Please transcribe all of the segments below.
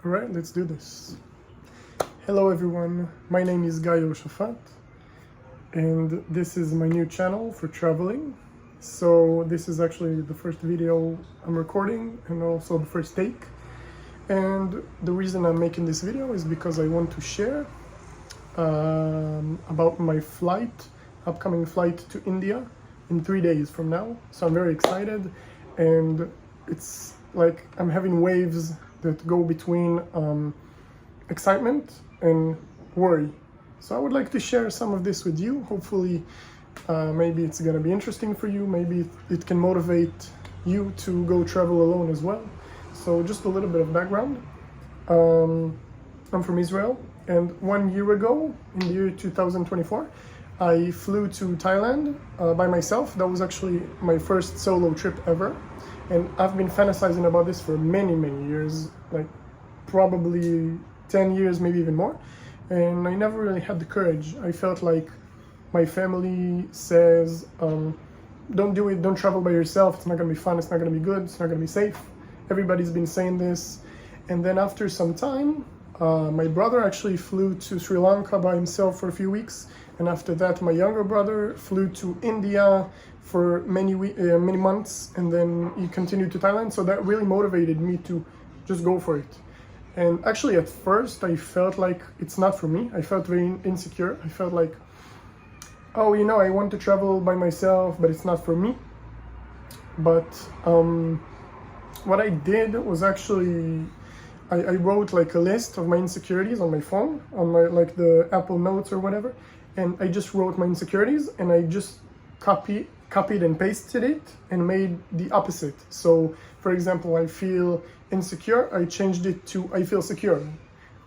Alright, let's do this. Hello everyone, my name is Guy Yehoshafat and this is my new channel for traveling. So this is actually the first video I'm recording and also the first take. And the reason I'm making this video is because I want to share about my upcoming flight to India in 3 days from now. So I'm very excited, and it's like I'm having waves that go between excitement and worry. So I would like to share some of this with you. Hopefully maybe it's gonna be interesting for you. Maybe it can motivate you to go travel alone as well. So just a little bit of background. I'm from Israel, and 1 year ago, in the year 2024, I flew to Thailand by myself. That was actually my first solo trip ever. And I've been fantasizing about this for many years, like probably 10 years, maybe even more. And I never really had the courage. I felt like my family says, don't do it, don't travel by yourself. It's not gonna be fun, it's not gonna be good, it's not gonna be safe. Everybody's been saying this. And then after some time, my brother actually flew to Sri Lanka by himself for a few weeks. And after that, my younger brother flew to India for many months, and then he continued to Thailand. So that really motivated me to just go for it. And actually at first I felt like it's not for me. I felt very insecure. I felt like, oh, you know, I want to travel by myself, but it's not for me. But what I did was actually, I wrote like a list of my insecurities on my phone, on my like the Apple Notes or whatever. And I just wrote my insecurities, and I just copied and pasted it and made the opposite. So for example, I feel insecure, I changed it to I feel secure.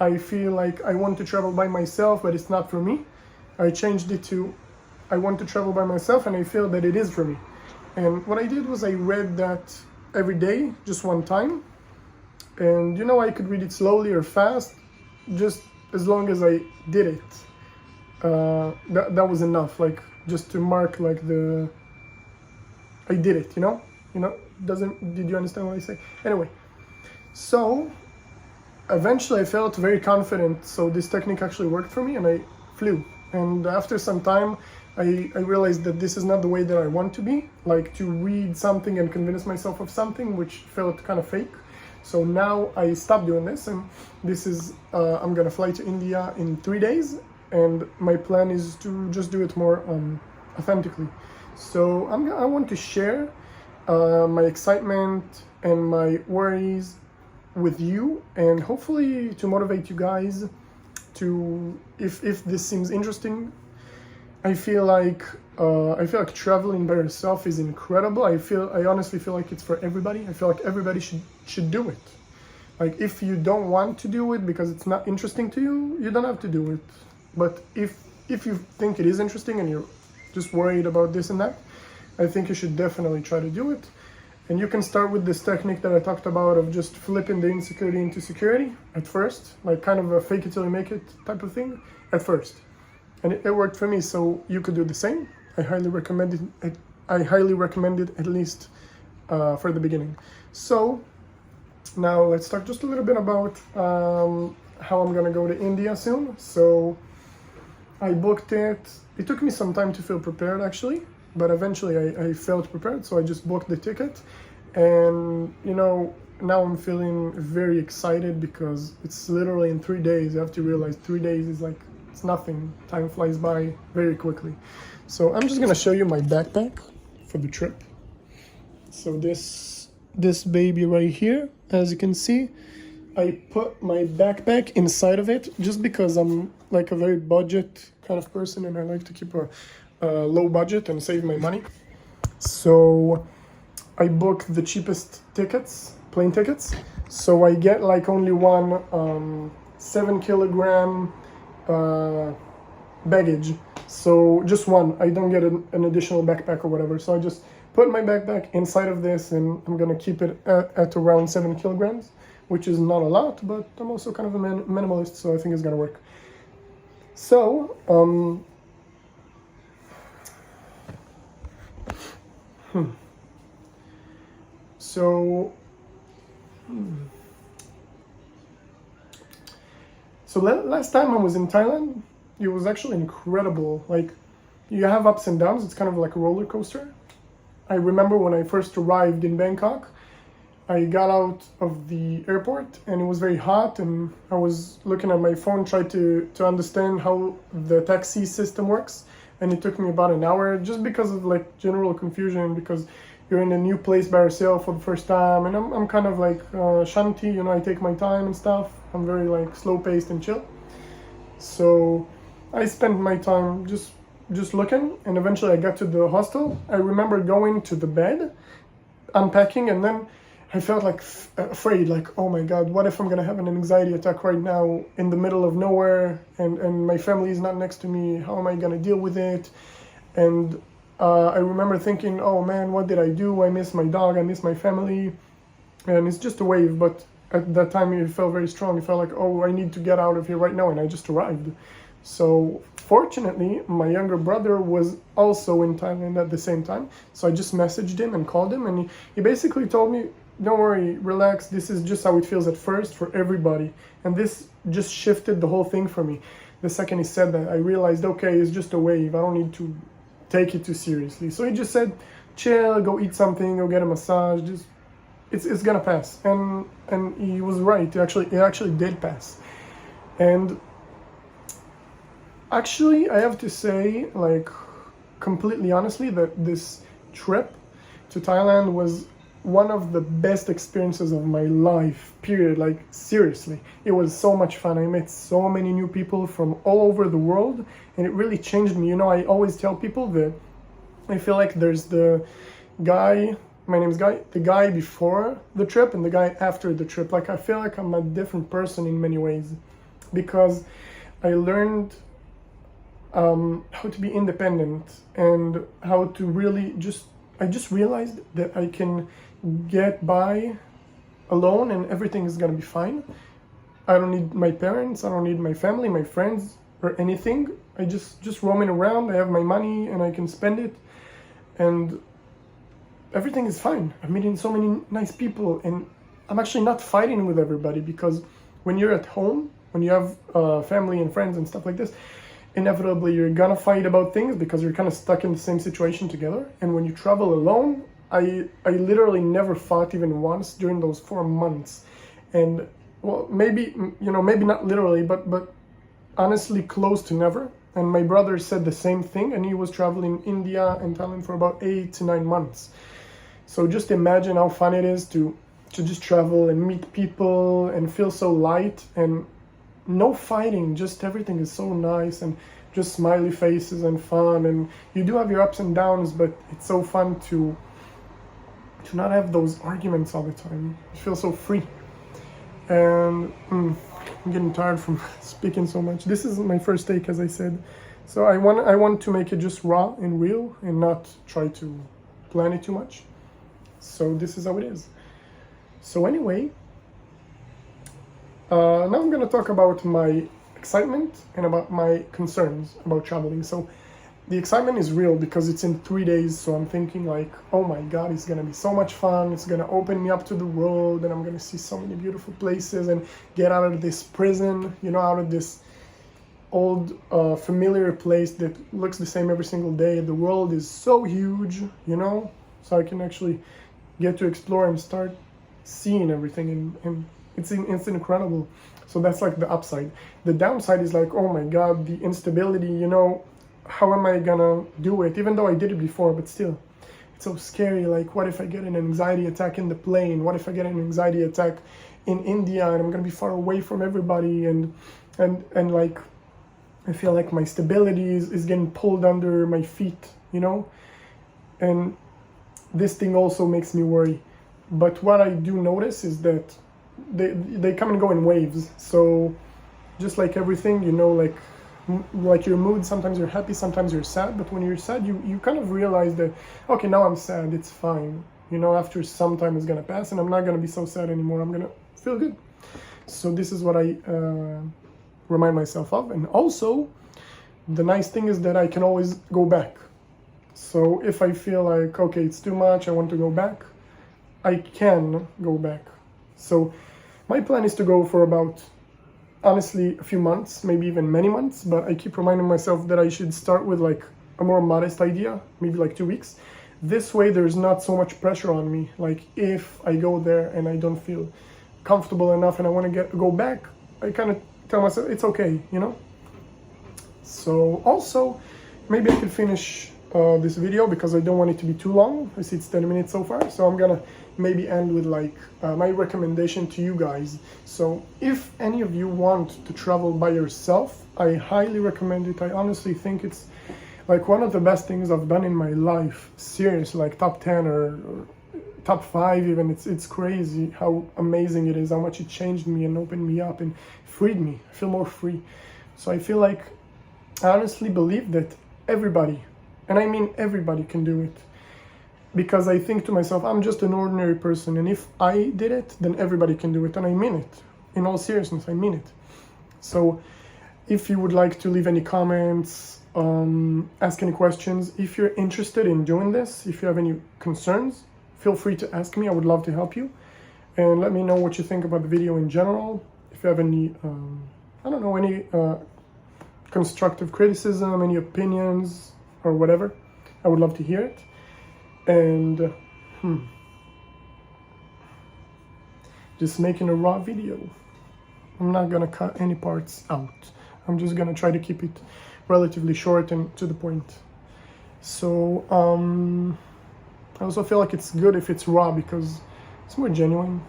I feel like I want to travel by myself, but it's not for me. I changed it to I want to travel by myself and I feel that it is for me. And what I did was I read that every day, just one time. And you know, I could read it slowly or fast, just as long as I did it. That was enough, like just to mark like I did it, you know, did you understand what I say? Anyway, so eventually I felt very confident, so this technique actually worked for me, and I flew. And after some time I realized that this is not the way that I want to be, like to read something and convince myself of something, which felt kind of fake. So now I stopped doing this, and this is I'm gonna fly to India in 3 days, and my plan is to just do it more authentically. So I want to share my excitement and my worries with you, and hopefully to motivate you guys to, if this seems interesting. I feel like traveling by yourself is incredible. I honestly feel like it's for everybody. I feel like everybody should do it. Like if you don't want to do it because it's not interesting to you, you don't have to do it. But if you think it is interesting and you're just worried about this and that, I think you should definitely try to do it. And you can start with this technique that I talked about of just flipping the insecurity into security at first, like kind of a fake it till you make it type of thing at first. And it worked for me, so you could do the same. I highly recommend it at least for the beginning. So now let's talk just a little bit about how I'm gonna go to India soon. So I booked it. It took me some time to feel prepared actually, but eventually I felt prepared, so I just booked the ticket. And you know, now I'm feeling very excited because it's literally in 3 days. You have to realize 3 days is like, it's nothing. Time flies by very quickly. So I'm just gonna show you my backpack for the trip. So this baby right here, as you can see, I put my backpack inside of it just because I'm like a very budget kind of person, and I like to keep a low budget and save my money. So I booked the cheapest tickets, plane tickets. So I get like only one 7 kilogram baggage. So just one. I don't get an additional backpack or whatever. So I just put my backpack inside of this, and I'm gonna keep it at around 7 kilograms, which is not a lot, but I'm also kind of a minimalist, so I think it's gonna work. So So last time I was in Thailand, it was actually incredible. Like, you have ups and downs. It's kind of like a roller coaster. I remember when I first arrived in Bangkok, I got out of the airport and it was very hot, and I was looking at my phone, trying to understand how the taxi system works. And it took me about an hour just because of like general confusion, because you're in a new place by yourself for the first time. And I'm kind of like shanty, you know, I take my time and stuff. I'm very like slow paced and chill. So I spent my time just looking, and eventually I got to the hostel. I remember going to the bed, unpacking, and then I felt like afraid, like, oh my God, what if I'm gonna have an anxiety attack right now in the middle of nowhere, and my family is not next to me? How am I gonna deal with it? And I remember thinking, oh man, what did I do? I miss my dog, I miss my family, and it's just a wave. But at that time it felt very strong. It felt like, oh, I need to get out of here right now, and I just arrived. So fortunately, my younger brother was also in Thailand at the same time. So I just messaged him and called him, and he basically told me, don't worry, relax, this is just how it feels at first for everybody. And this just shifted the whole thing for me. The second he said that, I realized, okay, it's just a wave, I don't need to take it too seriously. So he just said, chill, go eat something, go get a massage, just it's gonna pass. And he was right, it actually did pass. And actually, I have to say, like, completely honestly, that this trip to Thailand was one of the best experiences of my life, period. Like, seriously, it was so much fun. I met so many new people from all over the world, and it really changed me. You know, I always tell people that I feel like there's the guy, my name is Guy, the guy before the trip and the guy after the trip. Like, I feel like I'm a different person in many ways, because I learned how to be independent, and how to really I just realized that I can get by alone and everything is gonna be fine. I don't need my parents, I don't need my family, my friends, or anything. I just roaming around, I have my money and I can spend it, and everything is fine. I'm meeting so many nice people, and I'm actually not fighting with everybody, because when you're at home, when you have family and friends and stuff like this, inevitably you're gonna fight about things because you're kind of stuck in the same situation together. And when you travel alone, I literally never fought even once during those 4 months. And well, maybe, you know, maybe not literally, but honestly close to never. And my brother said the same thing, and he was traveling India and Thailand for about 8 to 9 months. So just imagine how fun it is to just travel and meet people and feel so light, and no fighting, just everything is so nice, and just smiley faces and fun. And you do have your ups and downs, but it's so fun to not have those arguments all the time. You feel so free. And I'm getting tired from speaking so much. This is my first take, as I said. So I want to make it just raw and real, and not try to plan it too much. So this is how it is. So anyway, now I'm going to talk about my excitement and about my concerns about traveling. So the excitement is real because it's in 3 days. So I'm thinking like, oh my God, it's going to be so much fun. It's going to open me up to the world, and I'm going to see so many beautiful places and get out of this prison, you know, out of this old familiar place that looks the same every single day. The world is so huge, you know, so I can actually get to explore and start seeing everything, and it's incredible. So that's like the upside. The downside is like, oh my God, the instability, you know, how am I gonna do it? Even though I did it before, but still, it's so scary. Like, what if I get an anxiety attack in the plane? What if I get an anxiety attack in India and I'm gonna be far away from everybody? And like, I feel like my stability is getting pulled under my feet, you know? And this thing also makes me worry. But what I do notice is that they come and go in waves. So just like everything, you know, like your mood, sometimes you're happy, sometimes you're sad. But when you're sad, you kind of realize that, okay, now I'm sad, it's fine. You know, after some time it's gonna pass, and I'm not gonna be so sad anymore. I'm gonna feel good. So this is what I remind myself of. And also, the nice thing is that I can always go back. So if I feel like, okay, it's too much, I want to go back, I can go back. So my plan is to go for about honestly a few months, maybe even many months, but I keep reminding myself that I should start with like a more modest idea, maybe like 2 weeks. This way there's not so much pressure on me. Like if I go there and I don't feel comfortable enough and I want to go back, I kind of tell myself it's okay, you know. So also maybe I could finish this video because I don't want it to be too long. I see it's 10 minutes so far, so I'm gonna maybe end with like my recommendation to you guys. So if any of you want to travel by yourself, I highly recommend it. I honestly think it's like one of the best things I've done in my life. Seriously, like top 10 or top 5 even. It's crazy how amazing it is, how much it changed me and opened me up and freed me. I feel more free. So I feel like, I honestly believe that everybody, and I mean everybody, can do it. Because I think to myself, I'm just an ordinary person, and if I did it, then everybody can do it, and I mean it. In all seriousness, I mean it. So if you would like to leave any comments, ask any questions, if you're interested in doing this, if you have any concerns, feel free to ask me. I would love to help you. And let me know what you think about the video in general. If you have any, I don't know, any constructive criticism, any opinions, or whatever, I would love to hear it. And just making a raw video. I'm not gonna cut any parts out. I'm just gonna try to keep it relatively short and to the point. So I also feel like it's good if it's raw because it's more genuine.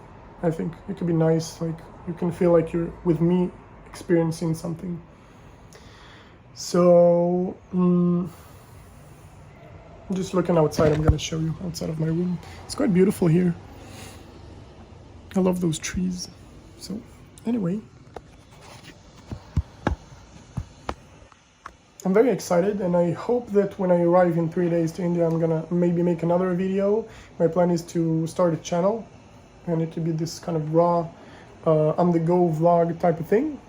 I think it could be nice, like you can feel like you're with me experiencing something. So just looking outside, I'm gonna show you outside of my room. It's quite beautiful here. I love those trees. So anyway, I'm very excited, and I hope that when I arrive in 3 days to India, I'm gonna maybe make another video. My plan is to start a channel, and it could be this kind of raw, on-the-go vlog type of thing.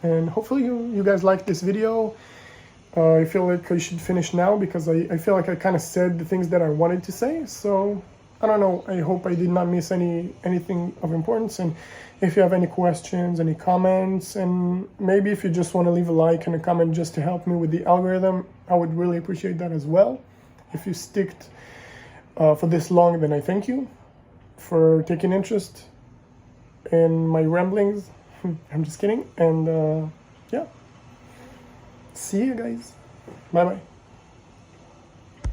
And hopefully you guys like this video. I feel like I should finish now because I feel like I kind of said the things that I wanted to say. So I don't know, I hope I did not miss anything of importance. And if you have any questions, any comments, and maybe if you just want to leave a like and a comment just to help me with the algorithm, I would really appreciate that as well. If you sticked for this long, then I thank you for taking interest in my ramblings. I'm just kidding. And yeah, see you guys. Bye bye.